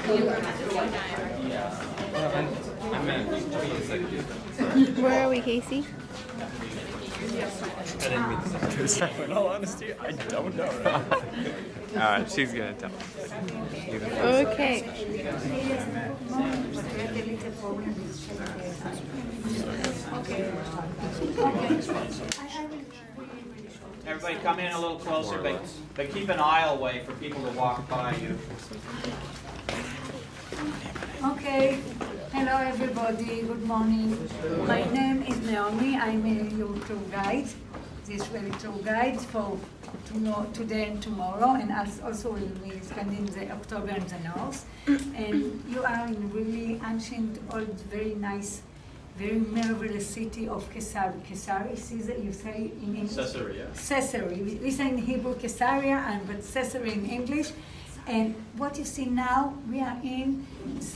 I meant Where are we, Casey? I didn't mean to. In all honesty, I don't know. Alright, she's gonna tell. Okay. Everybody come in a little closer, but keep an aisle way for people to walk by you. Okay, hello everybody, good morning. My name is Naomi, I'm your tour guide, the Israeli tour guide for today and tomorrow, and also we'll be spending the October in the north. And you are in really ancient, old, very nice, very marvelous city of Caesarea. Caesarea, you say in English? Caesarea. Caesarea. We say in Hebrew Caesarea, but Caesarea in English. And what you see now, we are in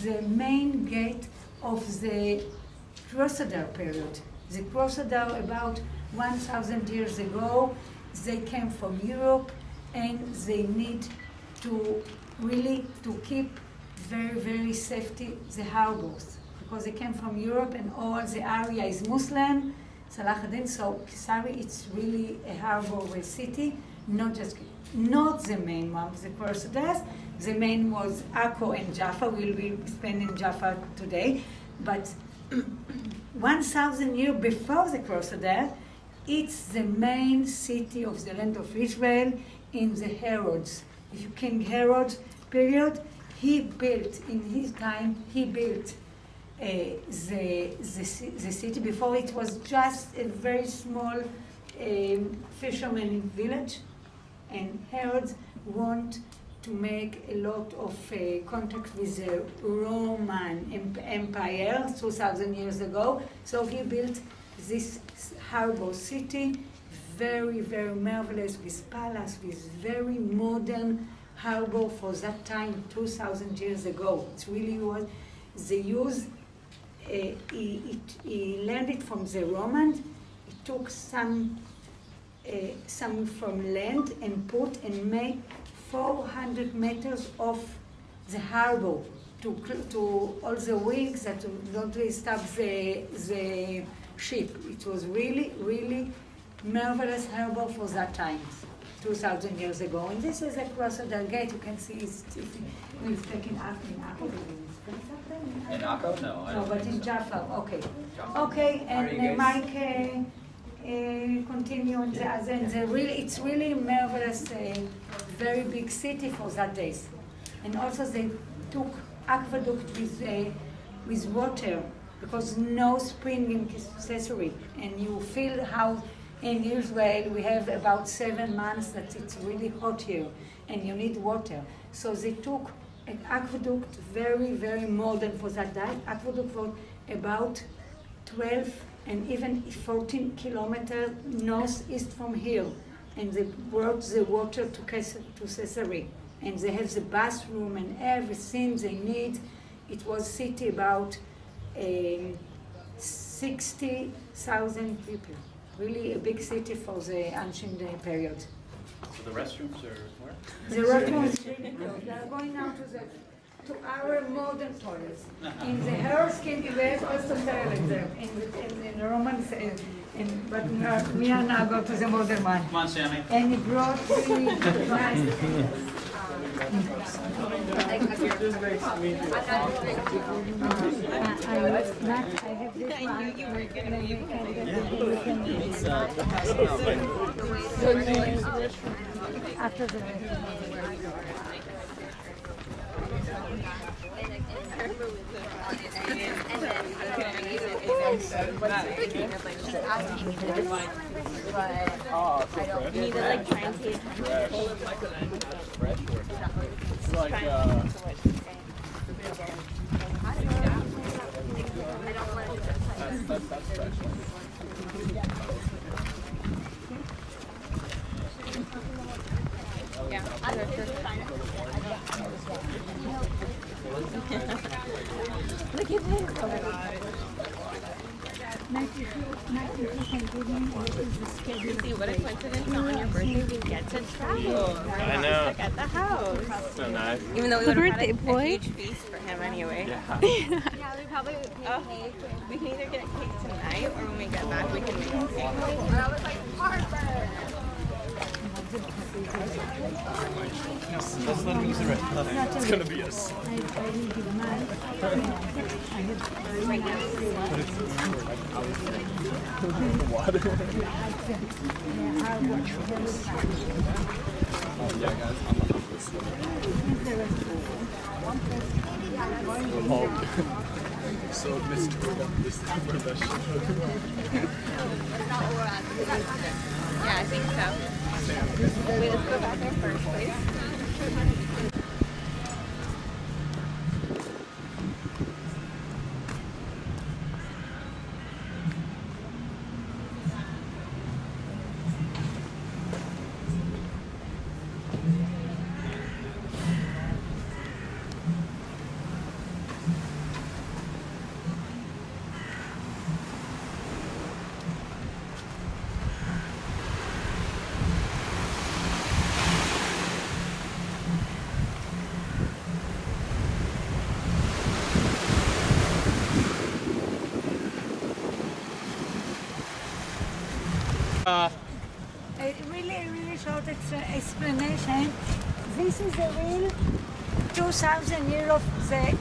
the main gate of the Crusader period. The Crusader, about 1,000 years ago, they came from Europe, and they need to really to keep very, very safety the harbors, because they came from Europe and all the area is Muslim, Salah ad-Din, so Caesarea, it's really a harbor city, not the main one, the Crusaders. The main was Akko and Jaffa. We'll be spending Jaffa today. But 1,000 years before the Crusaders, it's the main city of the land of Israel in the Herods. If you King Herod period, he built, in his time, he built the city. Before it was just a very small fisherman village. And Herod want to make a lot of contact with the Roman Empire 2,000 years ago. So he built this harbor city, very, very marvelous, with palace, with very modern harbor for that time, 2,000 years ago. It really was, they used, he learned it from the Romans. It took some from land and put and make 400 meters of the harbor to all the wings that don't stop the ship. It was really, really marvelous harbor for that time, 2,000 years ago. And this is across the gate. You can see we've taken up in Akko. In Akko? No, I No, don't but think in so. Jaffa. Okay. Jaffa. Okay, How are you and guys? Mike. Continue on the other, and it's really marvelous, very big city for that days. And also they took aqueduct with water, because no spring in Caesarea. And you feel how in Israel we have about 7 months that it's really hot here, and you need water. So they took an aqueduct, very, very modern for that day. Aqueduct for about 12 and even 14 kilometers northeast from here, and they brought the water to Caesarea, and they have the bathroom and everything they need. It was city about 60,000 people, really a big city for the ancient period. So the restrooms are where? The restrooms really good. They are going now to our modern toilets. In the Herods King, we have also toilets there. In the Romans, but we are now go to the modern one. Come on, Sammy. And he brought really nice. I have this one. I knew you were going to after the You need to like try and see It's like, that's special. Look at this. See, what a coincidence on your birthday we get to travel. I know. Look at the house. So nice. Even though we The would have had birthday a boy. huge feast for him anyway. Yeah. Yeah, we probably would make cake. We can either get cake tonight or when we get back we can make cake. I was like, Harper! Let's let him use the rest. It's gonna be a water. Oh yeah, guys, I'm gonna have this so mystical about this profession. Yeah, I think so. Wait, let's go back there first, please. A really short explanation. This is the real 2,000 years of the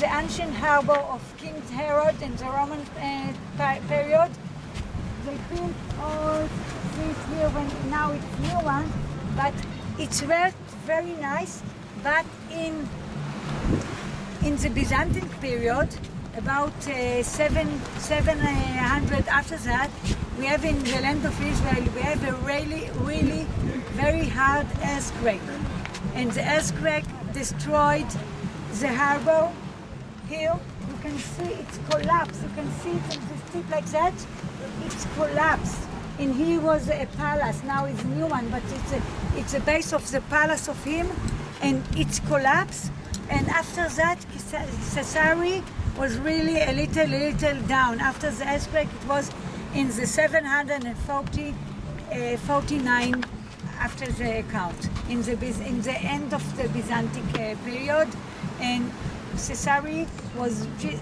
ancient harbor of King Herod in the Roman period. They built all this here when now it's new one, but it's very nice. But in the Byzantine period, about 700 after that, we have in the land of Israel, we have a really very hard earthquake. And the earthquake destroyed the harbor. Here, you can see it's collapsed. You can see it in the strip like that. It's collapsed. And here was a palace. Now it's a new one, but it's a base of the palace of him. And it's collapsed. And after that, Caesarea was really a little down. After the earthquake, it was in the 749 after the account, in the end of the Byzantine period, and Caesarea it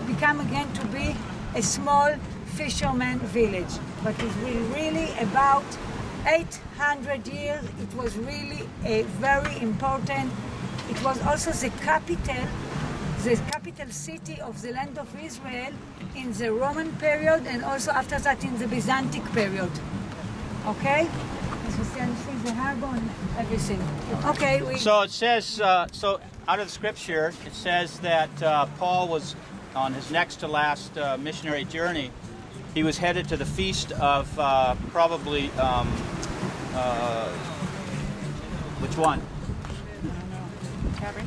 became again to be a small fisherman village. But it was really about 800 years. It was really a very important. It was also the capital city of the land of Israel in the Roman period and also after that in the Byzantine period. Okay? As you can see the harbor and everything. Okay. So it says, so out of the scripture, it says that Paul was on his next to last missionary journey. He was headed to the feast of probably, which one?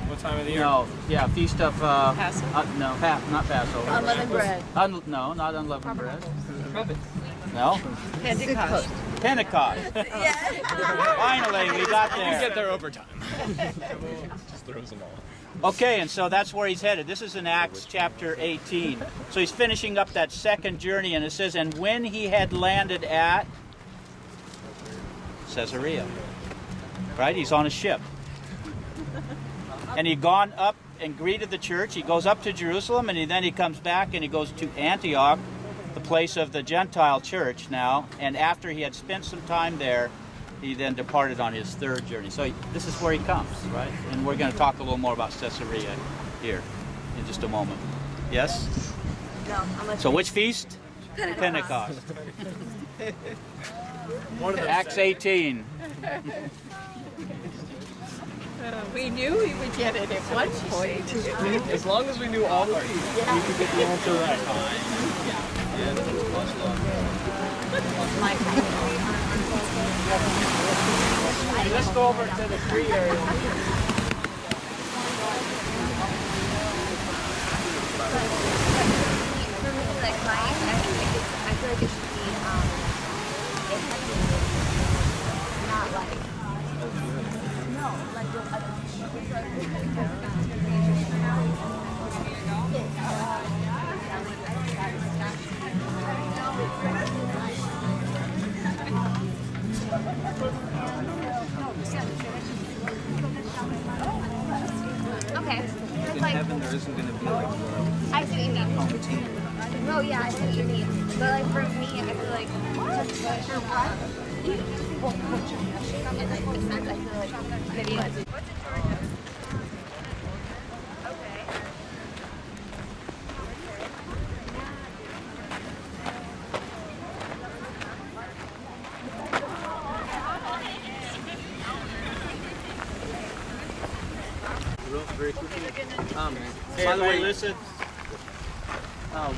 What time of the year? No, yeah, feast of Passover? no, not Passover. Unleavened bread. No, not unleavened bread. No, Pentecost. Pentecost. Finally, we got You get there. there over time. Just throws them all. Okay, and so that's where he's headed. This is in Acts chapter 18. So he's finishing up that second journey, and it says, and when he had landed at Caesarea, right? He's on a ship. And he'd gone up and greeted the church. He goes up to Jerusalem, and then he comes back and he goes to Antioch, the place of the Gentile church now. And after he had spent some time there, he then departed on his third journey. So this is where he comes, right? And we're going to talk a little more about Caesarea here in just a moment. Yes? No, So which feast? Pentecost. Acts 18. We knew we would get it at one point. As long as we knew all the feet, we could get the answer right. Let's go over to the free area. For me, like mine, I feel like it should be not like the other. there isn't going to be like I see what you mean. Oh yeah, I see what you mean. But like for me, I feel like in like the sense, I feel like maybe like. very quickly. By the way, listen.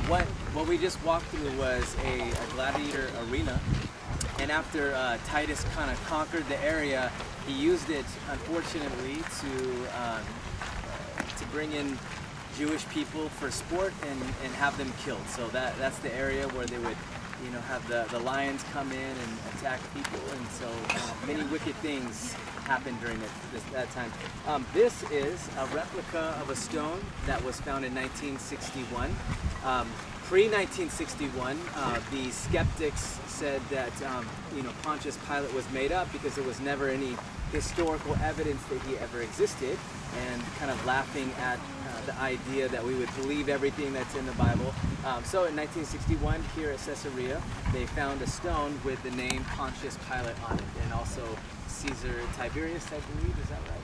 What we just walked through was a gladiator arena, and after Titus kind of conquered the area, he used it, unfortunately, to bring in Jewish people for sport and have them killed. So that's the area where they would, have the lions come in and attack people, and so many wicked things happened during that time. This is a replica of a stone that was found in 1961. Pre-1961, the skeptics said that Pontius Pilate was made up because there was never any historical evidence that he ever existed, and kind of laughing at the idea that we would believe everything that's in the Bible. So in 1961, here at Caesarea, they found a stone with the name Pontius Pilate on it, and also Caesar Tiberius, I believe, is that right?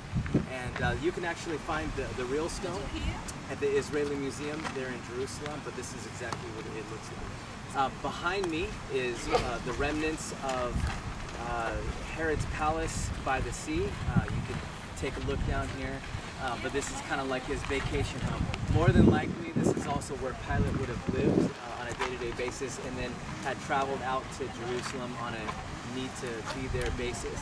And you can actually find the real stone at the Israeli Museum there in Jerusalem, but this is exactly what it looks like. Behind me is the remnants of Herod's palace by the sea. You can take a look down here, but this is kind of like his vacation home. More than likely, this is also where Pilate would have lived on a day-to-day basis, and then had traveled out to Jerusalem on a need to be there basis.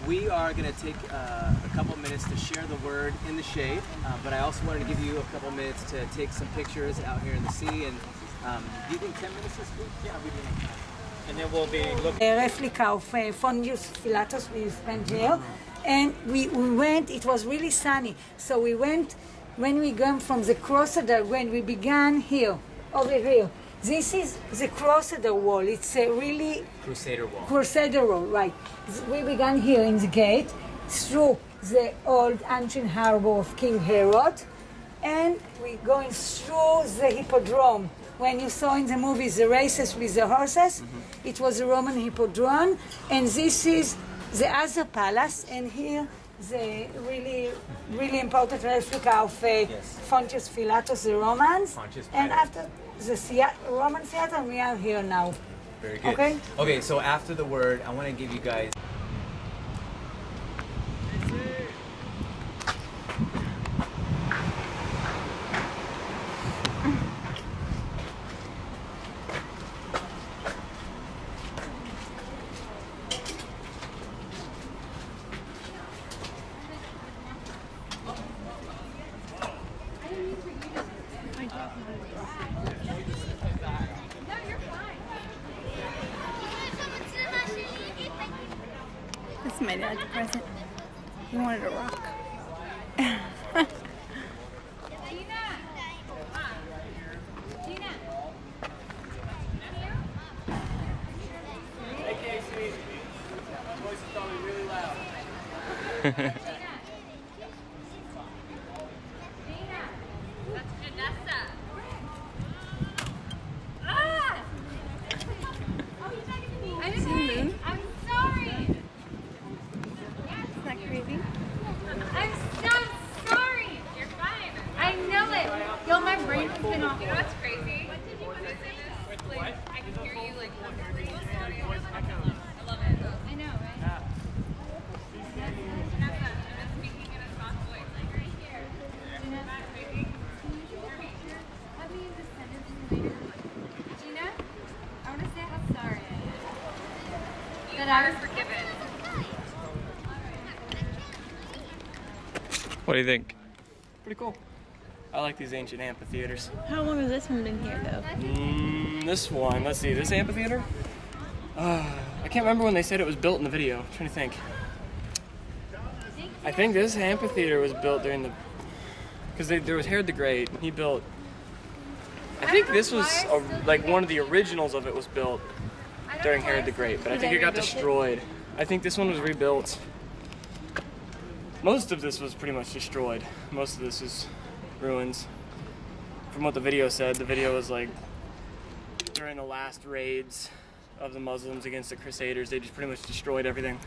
We are going to take a couple minutes to share the word in the shade, but I also wanted to give you a couple minutes to take some pictures out here in the sea. And do you think 10 minutes is good? Yeah, we do. And then we'll be looking. A replica of Pontius Pilatus we spent here, and we went. It was really sunny, so we went. When we came from the Crusader, when we began here, over here. This is the Crusader wall. It's a really Crusader wall. Crusader wall, right? We began here in the gate, through the old ancient harbor of King Herod, and we're going through the hippodrome. When you saw in the movies the races with the horses, it was a Roman hippodrome, and this is the other palace, and here the really important replica of Pontius Pilatus, the Romans, and after the Roman theater, we are here now. Very good. Okay? Okay, so after the word, I want to give you guys. This is my dad's present. He wanted a rock. Hey Casey, my voice is probably really loud. What do you think? Pretty cool. I like these ancient amphitheaters. How long has this one been here, though? This one, let's see, this amphitheater? I can't remember when they said it was built in the video. I'm trying to think. I think this amphitheater was built during the... Because there was Herod the Great, and he built... I think this was like one of the originals of it was built during Herod the Great, but I think it got destroyed. I think this one was rebuilt. Most of this was pretty much destroyed. Most of this is ruins. From what the video said, the video was like during the last raids of the Muslims against the Crusaders, they just pretty much destroyed everything.